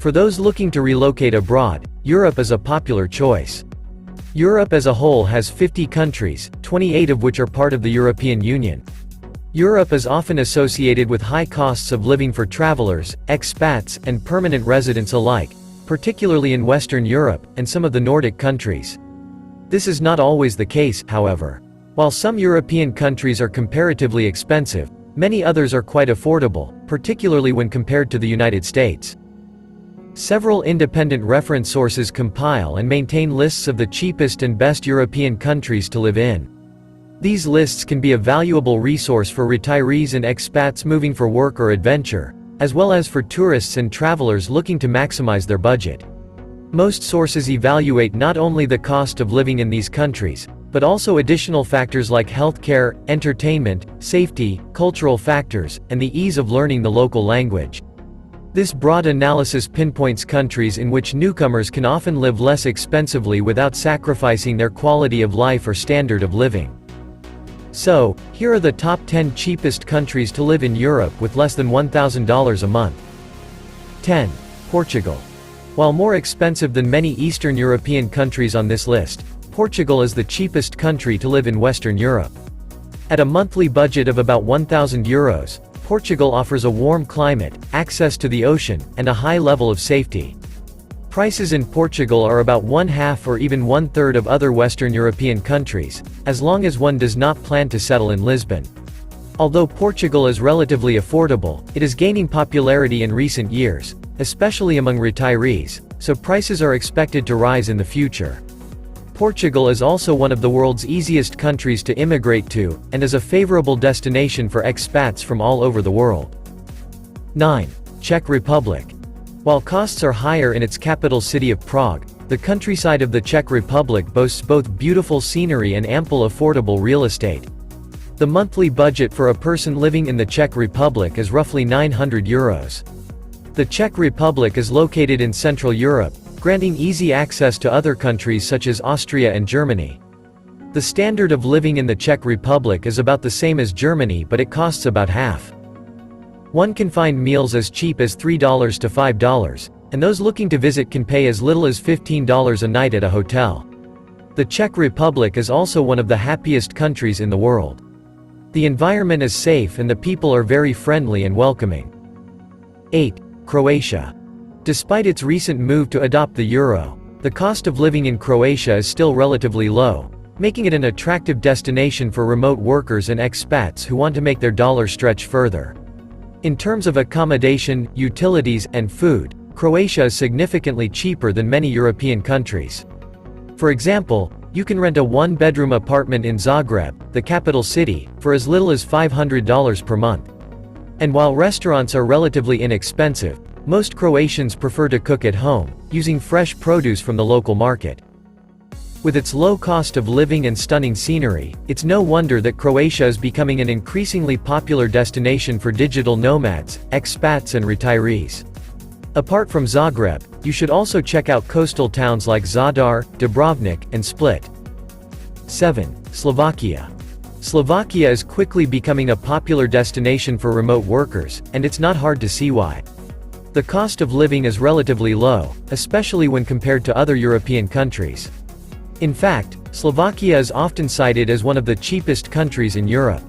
For those looking to relocate abroad, Europe is a popular choice. Europe as a whole has 50 countries, 28 of which are part of the European Union. Europe is often associated with high costs of living for travelers, expats, and permanent residents alike, particularly in Western Europe, and some of the Nordic countries. This is not always the case, however. While some European countries are comparatively expensive, many others are quite affordable, particularly when compared to the United States. Several independent reference sources compile and maintain lists of the cheapest and best European countries to live in. These lists can be a valuable resource for retirees and expats moving for work or adventure, as well as for tourists and travelers looking to maximize their budget. Most sources evaluate not only the cost of living in these countries, but also additional factors like healthcare, entertainment, safety, cultural factors, and the ease of learning the local language. This broad analysis pinpoints countries in which newcomers can often live less expensively without sacrificing their quality of life or standard of living. So, here are the top 10 cheapest countries to live in Europe with less than $1,000 a month. 10. Portugal. While more expensive than many Eastern European countries on this list, Portugal is the cheapest country to live in Western Europe. At a monthly budget of about €1,000, Portugal offers a warm climate, access to the ocean, and a high level of safety. Prices in Portugal are about one-half or even one-third of other Western European countries, as long as one does not plan to settle in Lisbon. Although Portugal is relatively affordable, it is gaining popularity in recent years, especially among retirees, so prices are expected to rise in the future. Portugal is also one of the world's easiest countries to immigrate to, and is a favorable destination for expats from all over the world. 9. Czech Republic. While costs are higher in its capital city of Prague, the countryside of the Czech Republic boasts both beautiful scenery and ample affordable real estate. The monthly budget for a person living in the Czech Republic is roughly €900. The Czech Republic is located in Central Europe, granting easy access to other countries such as Austria and Germany. The standard of living in the Czech Republic is about the same as Germany, but it costs about half. One can find meals as cheap as $3 to $5, and those looking to visit can pay as little as $15 a night at a hotel. The Czech Republic is also one of the happiest countries in the world. The environment is safe and the people are very friendly and welcoming. 8. Croatia. Despite its recent move to adopt the euro, the cost of living in Croatia is still relatively low, making it an attractive destination for remote workers and expats who want to make their dollar stretch further. In terms of accommodation, utilities, and food, Croatia is significantly cheaper than many European countries. For example, you can rent a one-bedroom apartment in Zagreb, the capital city, for as little as $500 per month. And while restaurants are relatively inexpensive, most Croatians prefer to cook at home, using fresh produce from the local market. With its low cost of living and stunning scenery, it's no wonder that Croatia is becoming an increasingly popular destination for digital nomads, expats and retirees. Apart from Zagreb, you should also check out coastal towns like Zadar, Dubrovnik, and Split. 7. Slovakia. Slovakia is quickly becoming a popular destination for remote workers, and it's not hard to see why. The cost of living is relatively low, especially when compared to other European countries. In fact, Slovakia is often cited as one of the cheapest countries in Europe.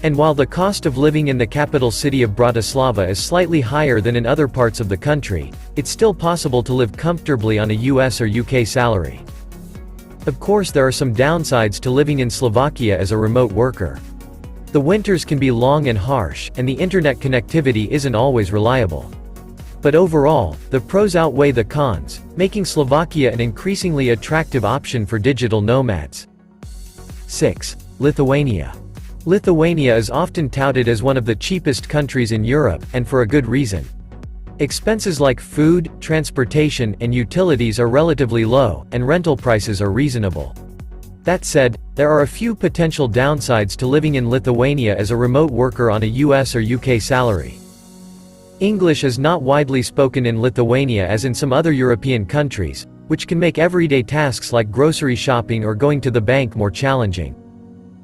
And while the cost of living in the capital city of Bratislava is slightly higher than in other parts of the country, it's still possible to live comfortably on a US or UK salary. Of course, there are some downsides to living in Slovakia as a remote worker. The winters can be long and harsh, and the internet connectivity isn't always reliable. But overall, the pros outweigh the cons, making Slovakia an increasingly attractive option for digital nomads. 6. Lithuania. Lithuania is often touted as one of the cheapest countries in Europe, and for a good reason. Expenses like food, transportation, and utilities are relatively low, and rental prices are reasonable. That said, there are a few potential downsides to living in Lithuania as a remote worker on a US or UK salary. English is not widely spoken in Lithuania as in some other European countries, which can make everyday tasks like grocery shopping or going to the bank more challenging.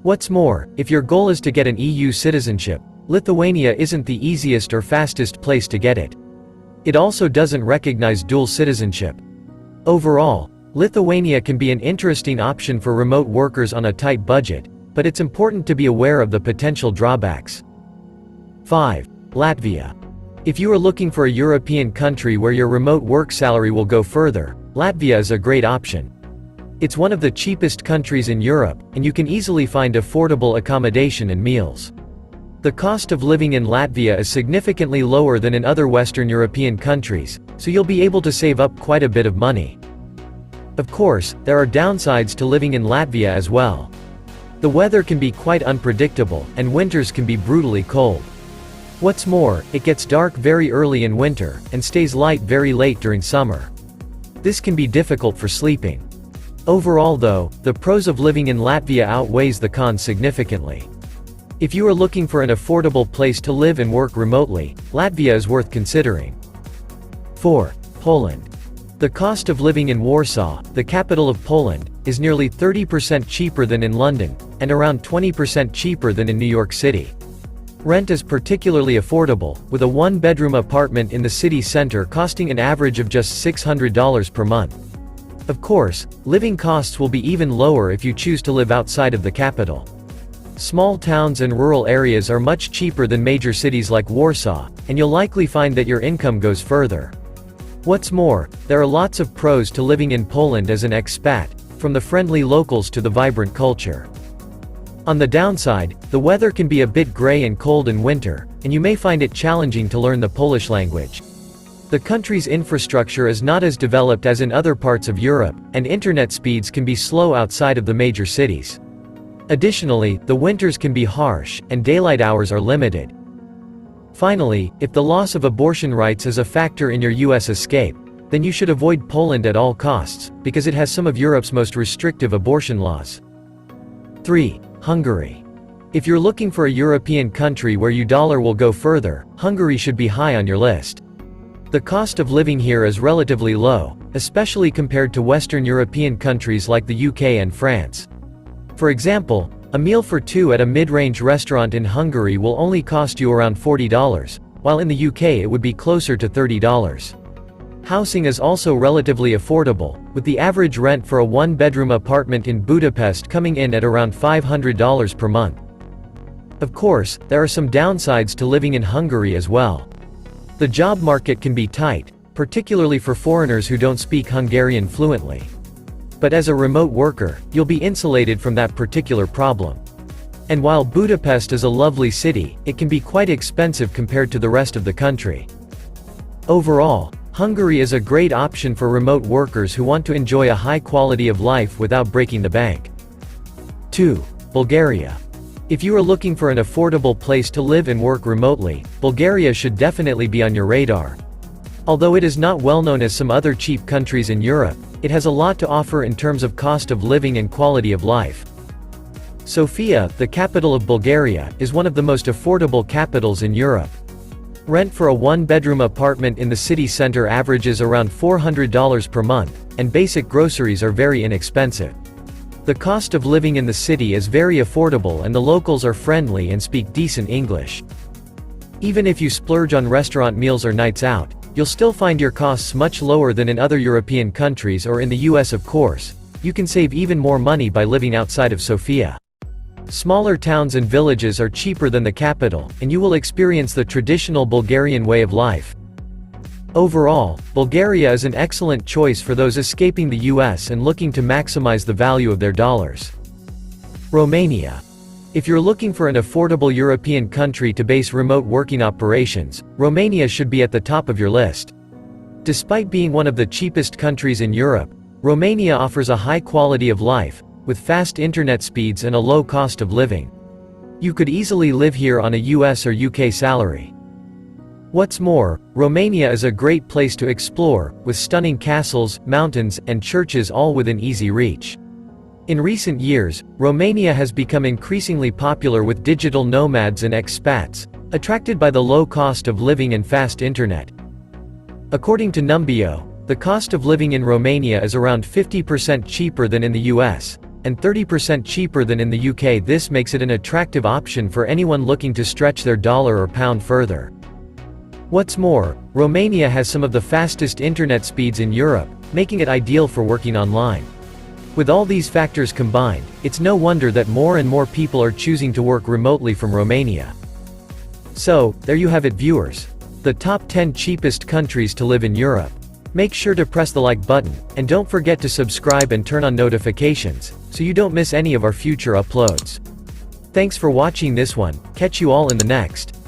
What's more, if your goal is to get an EU citizenship, Lithuania isn't the easiest or fastest place to get it. It also doesn't recognize dual citizenship. Overall, Lithuania can be an interesting option for remote workers on a tight budget, but it's important to be aware of the potential drawbacks. 5. Latvia. If you are looking for a European country where your remote work salary will go further, Latvia is a great option. It's one of the cheapest countries in Europe, and you can easily find affordable accommodation and meals. The cost of living in Latvia is significantly lower than in other Western European countries, so you'll be able to save up quite a bit of money. Of course, there are downsides to living in Latvia as well. The weather can be quite unpredictable, and winters can be brutally cold. What's more, it gets dark very early in winter, and stays light very late during summer. This can be difficult for sleeping. Overall though, the pros of living in Latvia outweighs the cons significantly. If you are looking for an affordable place to live and work remotely, Latvia is worth considering. 4. Poland. The cost of living in Warsaw, the capital of Poland, is nearly 30% cheaper than in London, and around 20% cheaper than in New York City. Rent is particularly affordable, with a one-bedroom apartment in the city center costing an average of just $600 per month. Of course, living costs will be even lower if you choose to live outside of the capital. Small towns and rural areas are much cheaper than major cities like Warsaw, and you'll likely find that your income goes further. What's more, there are lots of pros to living in Poland as an expat, from the friendly locals to the vibrant culture. On the downside, the weather can be a bit gray and cold in winter, and you may find it challenging to learn the Polish language. The country's infrastructure is not as developed as in other parts of Europe, and internet speeds can be slow outside of the major cities. Additionally, the winters can be harsh, and daylight hours are limited. Finally, if the loss of abortion rights is a factor in your US escape, then you should avoid Poland at all costs, because it has some of Europe's most restrictive abortion laws. 3. Hungary. If you're looking for a European country where your dollar will go further, Hungary should be high on your list. The cost of living here is relatively low, especially compared to Western European countries like the UK and France. For example, a meal for two at a mid-range restaurant in Hungary will only cost you around $40, while in the UK it would be closer to $30. Housing is also relatively affordable, with the average rent for a one-bedroom apartment in Budapest coming in at around $500 per month. Of course, there are some downsides to living in Hungary as well. The job market can be tight, particularly for foreigners who don't speak Hungarian fluently. But as a remote worker, you'll be insulated from that particular problem. And while Budapest is a lovely city, it can be quite expensive compared to the rest of the country. Overall, Hungary is a great option for remote workers who want to enjoy a high quality of life without breaking the bank. 2. Bulgaria. If you are looking for an affordable place to live and work remotely, Bulgaria should definitely be on your radar. Although it is not well known as some other cheap countries in Europe, it has a lot to offer in terms of cost of living and quality of life. Sofia, the capital of Bulgaria, is one of the most affordable capitals in Europe. Rent for a one-bedroom apartment in the city center averages around $400 per month, and basic groceries are very inexpensive. The cost of living in the city is very affordable and the locals are friendly and speak decent English. Even if you splurge on restaurant meals or nights out, you'll still find your costs much lower than in other European countries or in the US of course. You can save even more money by living outside of Sofia. Smaller towns and villages are cheaper than the capital, and you will experience the traditional Bulgarian way of life. Overall, Bulgaria is an excellent choice for those escaping the US and looking to maximize the value of their dollars. Romania. If you're looking for an affordable European country to base remote working operations, Romania should be at the top of your list. Despite being one of the cheapest countries in Europe, Romania offers a high quality of life, with fast internet speeds and a low cost of living. You could easily live here on a US or UK salary. What's more, Romania is a great place to explore, with stunning castles, mountains, and churches all within easy reach. In recent years, Romania has become increasingly popular with digital nomads and expats, attracted by the low cost of living and fast internet. According to Numbeo, the cost of living in Romania is around 50% cheaper than in the US, and 30% cheaper than in the UK. This makes it an attractive option for anyone looking to stretch their dollar or pound further. What's more, Romania has some of the fastest internet speeds in Europe, making it ideal for working online. With all these factors combined, it's no wonder that more and more people are choosing to work remotely from Romania. So, there you have it, viewers. The top 10 cheapest countries to live in Europe. Make sure to press the like button, and don't forget to subscribe and turn on notifications, so you don't miss any of our future uploads. Thanks for watching this one, catch you all in the next.